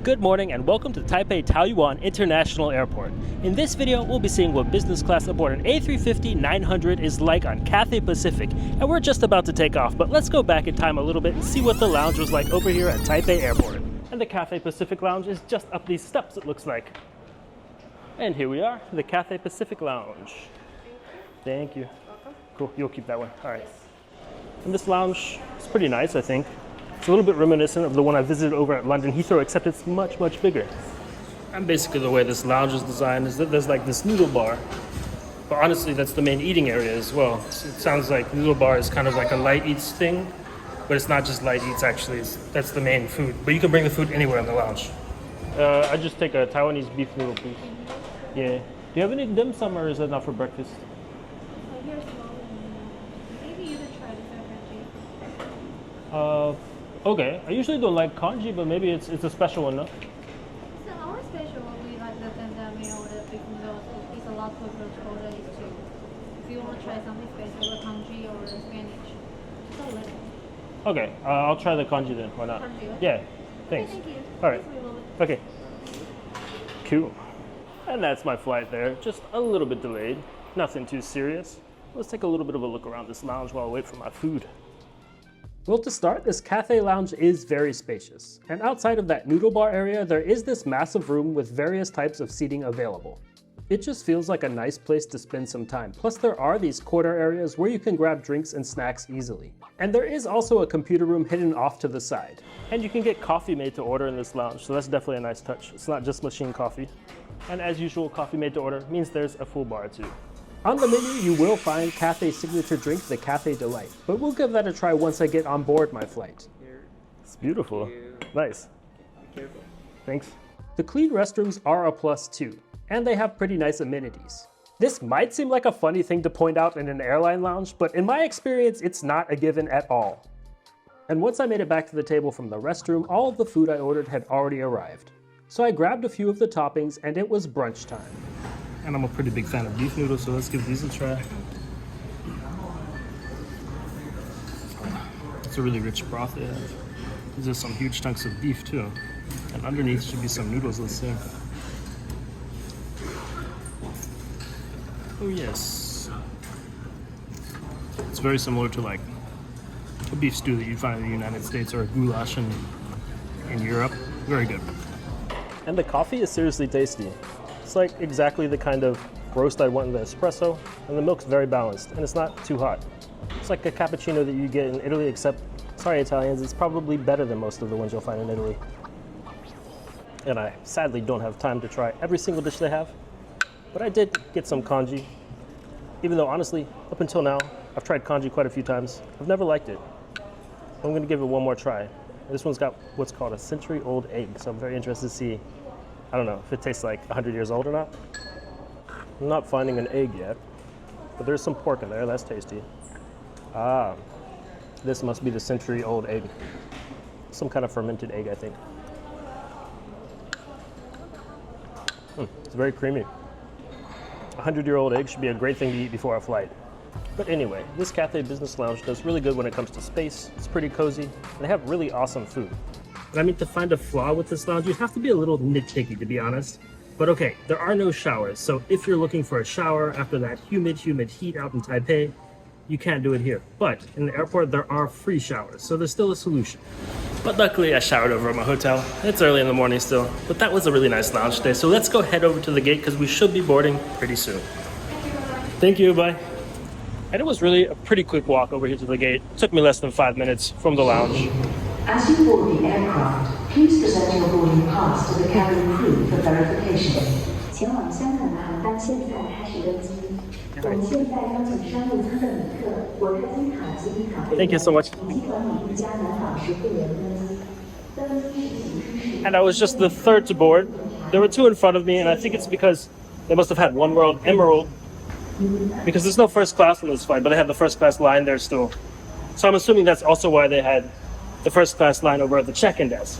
Good morning and welcome to Taipei-Taoyuan International Airport. In this video, we'll be seeing what business class aboard an A350-900 is like on Cathay Pacific, and we're just about to take off, but let's go back in time a little bit and see what the lounge was like over here at Taipei Airport. And the Cathay Pacific Lounge is just up these steps, it looks like. And here we are, the Cathay Pacific Lounge. Thank you. Welcome. Cool, you'll keep that one. All right. And this lounge is pretty nice, I think. It's a little bit reminiscent of the one I visited over at London Heathrow, except it's much bigger. And basically the way this lounge is designed is that there's like this noodle bar. But honestly, that's the main eating area as well. So it sounds like noodle bar is kind of like a light eats thing, but it's not just light eats actually, that's the main food. But you can bring the food anywhere in the lounge. I just take a Taiwanese beef noodle, please. Yeah. Do you have any dim sum or is that not for breakfast? Here's maybe you could try the Okay. I usually don't like congee, but maybe it's a special one, no? It's our special one. We like the tendami or the big noodles. It's a lot of order is too. If you want to try something special, the congee or the spinach, just a little. Okay, I'll try the congee then. Why not? Congee, okay. Yeah. Thanks. Okay, thank you. All right. Please wait a moment. Okay. Cool. And that's my flight there. Just a little bit delayed. Nothing too serious. Let's take a little bit of a look around this lounge while I wait for my food. Well, to start, this Cathay lounge is very spacious. And outside of that noodle bar area, there is this massive room with various types of seating available. It just feels like a nice place to spend some time. Plus there are these corner areas where you can grab drinks and snacks easily. And there is also a computer room hidden off to the side. And you can get coffee made to order in this lounge, so that's definitely a nice touch. It's not just machine coffee. And as usual, coffee made to order means there's a full bar too. On the menu, you will find Cathay's signature drink, the Cathay Delight, but we'll give that a try once I get on board my flight. It's beautiful. Nice. Be careful. Thanks. The clean restrooms are a plus too, and they have pretty nice amenities. This might seem like a funny thing to point out in an airline lounge, but in my experience, it's not a given at all. And once I made it back to the table from the restroom, all of the food I ordered had already arrived. So I grabbed a few of the toppings and it was brunch time. And I'm a pretty big fan of beef noodles, so let's give these a try. It's a really rich broth they have. These are some huge chunks of beef too. And underneath should be some noodles, let's see. Oh yes. It's very similar to like a beef stew that you'd find in the United States or a goulash in Europe. Very good. And the coffee is seriously tasty. It's like exactly the kind of roast I want in the espresso, and the milk's very balanced, and it's not too hot. It's like a cappuccino that you get in Italy, except, sorry Italians, it's probably better than most of the ones you'll find in Italy. And I sadly don't have time to try every single dish they have, but I did get some congee, even though honestly, up until now, I've tried congee quite a few times. I've never liked it. I'm gonna give it one more try. This one's got what's called a century-old egg, so I'm very interested to see, I don't know, if it tastes like 100 years old or not. I'm not finding an egg yet, but there's some pork in there, that's tasty. Ah, this must be the century-old egg. Some kind of fermented egg, I think. It's very creamy. 100-year-old egg should be a great thing to eat before a flight. But anyway, this Cathay Business Lounge does really good when it comes to space. It's pretty cozy, and they have really awesome food. I mean, to find a flaw with this lounge, you have to be a little nitpicky, to be honest. But okay, there are no showers, so if you're looking for a shower after that humid heat out in Taipei, you can't do it here. But in the airport, there are free showers, so there's still a solution. But luckily, I showered over at my hotel. It's early in the morning still, but that was a really nice lounge today. So let's go head over to the gate because we should be boarding pretty soon. Thank you, bye. And it was really a pretty quick walk over here to the gate. It took me less than 5 minutes from the lounge. As you board the aircraft, please present your boarding pass to the cabin crew for verification. 前往香港的航班现在开始登机。我们现在邀请商务舱的旅客国泰金卡及银卡会员 Thank you so much. 以及管理一家南港市会员登机。登机时请出示。 And I was just the third to board. There were two in front of me, and I think it's because they must have had One World Emerald, because there's no first class on this flight, but they have the first class line there still. So I'm assuming that's also why they had the first class line over at the check-in desk.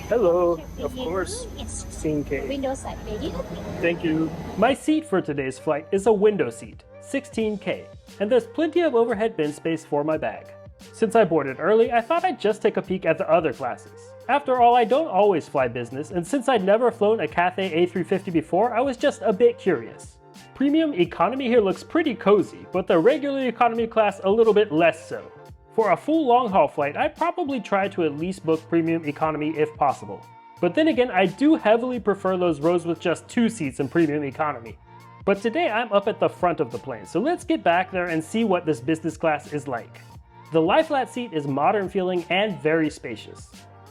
Hello, of course, 16K. Window side, ready? Thank you. My seat for today's flight is a window seat, 16K, and there's plenty of overhead bin space for my bag. Since I boarded early, I thought I'd just take a peek at the other classes. After all, I don't always fly business, and since I'd never flown a Cathay A350 before, I was just a bit curious. Premium economy here looks pretty cozy, but the regular economy class a little bit less so. For a full long-haul flight, I'd probably try to at least book premium economy if possible. But then again, I do heavily prefer those rows with just 2 seats in premium economy. But today I'm up at the front of the plane, so let's get back there and see what this business class is like. The lie-flat seat is modern feeling and very spacious.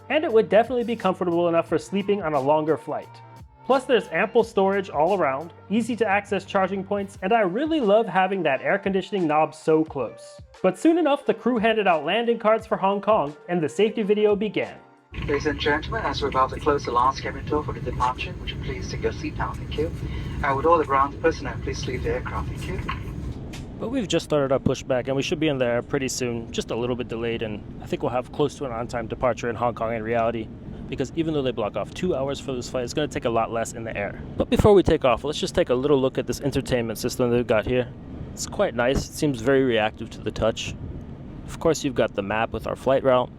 And it would definitely be comfortable enough for sleeping on a longer flight. Plus there's ample storage all around, easy to access charging points, and I really love having that air conditioning knob so close. But soon enough the crew handed out landing cards for Hong Kong and the safety video began. Ladies and gentlemen, as we're about to close the last cabin door for the departure, would you please take your seat now, thank you. Would all the ground personnel please leave the aircraft, thank you. But we've just started our pushback and we should be in there pretty soon, just a little bit delayed, and I think we'll have close to an on-time departure in Hong Kong in reality. Because even though they block off 2 hours for this flight, it's going to take a lot less in the air. But before we take off, let's just take a little look at this entertainment system they've got here. It's quite nice, it seems very reactive to the touch. Of course you've got the map with our flight route,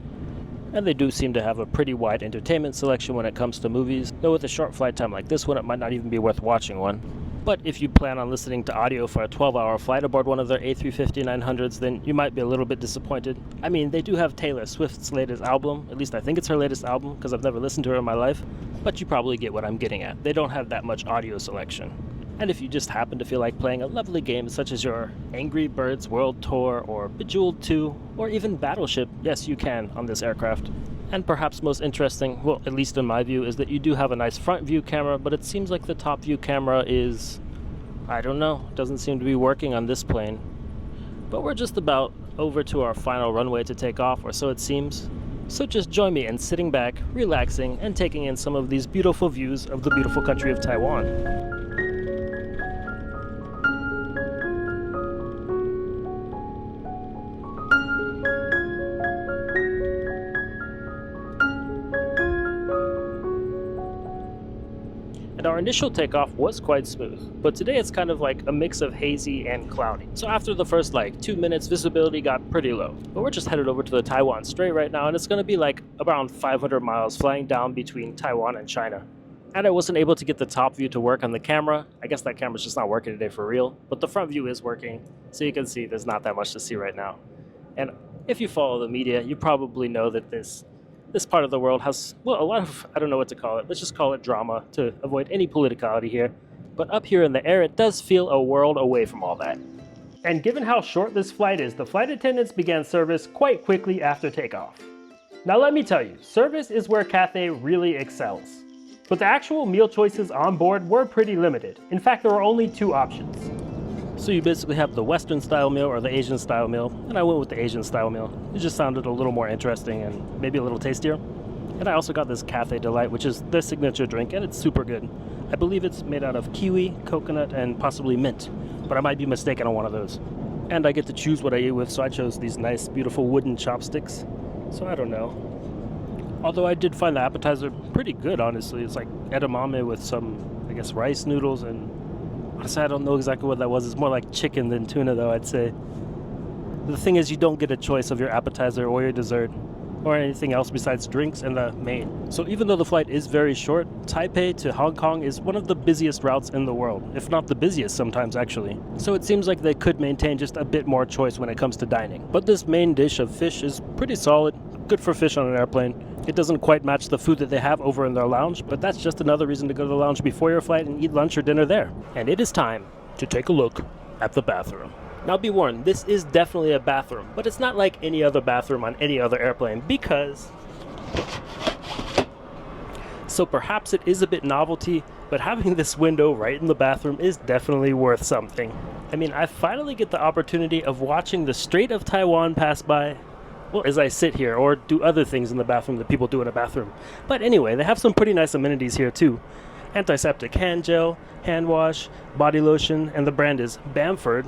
and they do seem to have a pretty wide entertainment selection when it comes to movies, though with a short flight time like this one it might not even be worth watching one. But if you plan on listening to audio for a 12-hour flight aboard one of their A350-900s, then you might be a little bit disappointed. I mean, they do have Taylor Swift's latest album, at least I think it's her latest album, because I've never listened to her in my life, but you probably get what I'm getting at. They don't have that much audio selection. And if you just happen to feel like playing a lovely game such as your Angry Birds World Tour, or Bejeweled 2, or even Battleship, yes you can on this aircraft. And perhaps most interesting, well at least in my view, is that you do have a nice front view camera, but it seems like the top view camera is, I don't know, doesn't seem to be working on this plane. But we're just about over to our final runway to take off, or so it seems. So just join me in sitting back, relaxing, and taking in some of these beautiful views of the beautiful country of Taiwan. And our initial takeoff was quite smooth, but today it's kind of like a mix of hazy and cloudy. So after the first 2 minutes, visibility got pretty low. But we're just headed over to the Taiwan Strait right now, and it's going to be around 500 miles flying down between Taiwan and China. And I wasn't able to get the top view to work on the camera. I guess that camera's just not working today for real, but the front view is working, so you can see there's not that much to see right now. And if you follow the media, you probably know that this part of the world has, well, a lot of, I don't know what to call it, let's just call it drama to avoid any politicality here. But up here in the air, it does feel a world away from all that. And given how short this flight is, the flight attendants began service quite quickly after takeoff. Now let me tell you, service is where Cathay really excels. But the actual meal choices on board were pretty limited. In fact, there were only 2 options. So you basically have the Western style meal or the Asian style meal, and I went with the Asian style meal. It just sounded a little more interesting and maybe a little tastier. And I also got this Cathay Delight, which is their signature drink, and it's super good. I believe it's made out of kiwi, coconut, and possibly mint, but I might be mistaken on one of those. And I get to choose what I eat with, so I chose these nice, beautiful wooden chopsticks. So I don't know. Although I did find the appetizer pretty good, honestly. It's like edamame with some, I guess, rice noodles, and honestly, I don't know exactly what that was. It's more like chicken than tuna, though, I'd say. The thing is, you don't get a choice of your appetizer or your dessert, or anything else besides drinks and the main. So even though the flight is very short, Taipei to Hong Kong is one of the busiest routes in the world, if not the busiest sometimes actually. So it seems like they could maintain just a bit more choice when it comes to dining. But this main dish of fish is pretty solid, good for fish on an airplane. It doesn't quite match the food that they have over in their lounge, but that's just another reason to go to the lounge before your flight and eat lunch or dinner there. And it is time to take a look at the bathroom. Now be warned, this is definitely a bathroom, but it's not like any other bathroom on any other airplane because... So perhaps it is a bit novelty, but having this window right in the bathroom is definitely worth something. I mean, I finally get the opportunity of watching the Strait of Taiwan pass by, well, as I sit here or do other things in the bathroom that people do in a bathroom. But anyway, they have some pretty nice amenities here too. Antiseptic hand gel, hand wash, body lotion, and the brand is Bamford,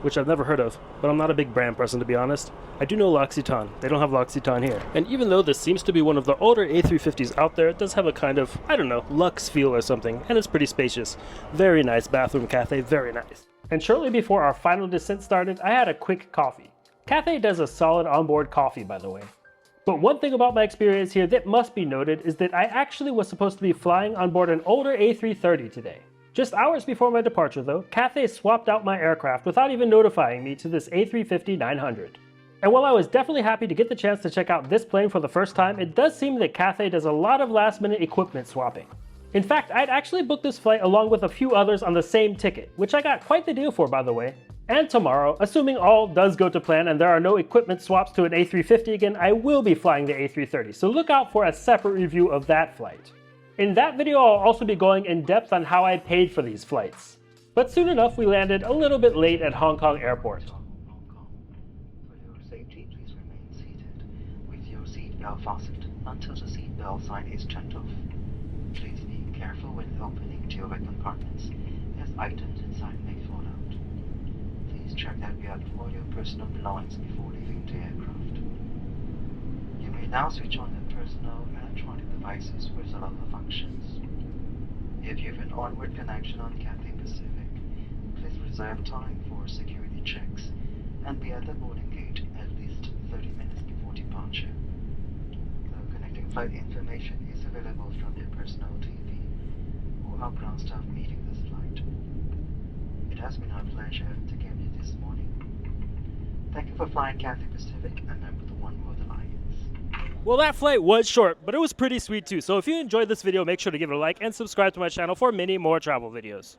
which I've never heard of, but I'm not a big brand person to be honest. I do know L'Occitane. They don't have L'Occitane here. And even though this seems to be one of the older A350s out there, it does have a kind of, I don't know, luxe feel or something, and it's pretty spacious. Very nice bathroom, Cathay, very nice. And shortly before our final descent started, I had a quick coffee. Cathay does a solid onboard coffee, by the way. But one thing about my experience here that must be noted is that I actually was supposed to be flying on board an older A330 today. Just hours before my departure though, Cathay swapped out my aircraft without even notifying me to this A350-900. And while I was definitely happy to get the chance to check out this plane for the first time, it does seem that Cathay does a lot of last-minute equipment swapping. In fact, I'd actually booked this flight along with a few others on the same ticket, which I got quite the deal for, by the way. And tomorrow, assuming all does go to plan and there are no equipment swaps to an A350 again, I will be flying the A330, so look out for a separate review of that flight. In that video, I'll also be going in depth on how I paid for these flights. But soon enough, we landed a little bit late at Hong Kong Airport. For your safety, please remain seated with your seatbelt fastened until the seatbelt sign is turned off. Please be careful when opening to your compartments, as items inside may fall out. Please check that you have all your personal belongings before leaving the aircraft. You may now switch on the personal electronic devices with the local functions. If you have an onward connection on Cathay Pacific, please reserve time for security checks and be at the boarding gate at least 30 minutes before departure. The connecting flight information is available from their personal TV or our ground staff meeting this flight. It has been our pleasure to give you this morning. Thank you for flying Cathay Pacific and member of the One World Alliance. Well, that flight was short, but it was pretty sweet too. So if you enjoyed this video, make sure to give it a like and subscribe to my channel for many more travel videos.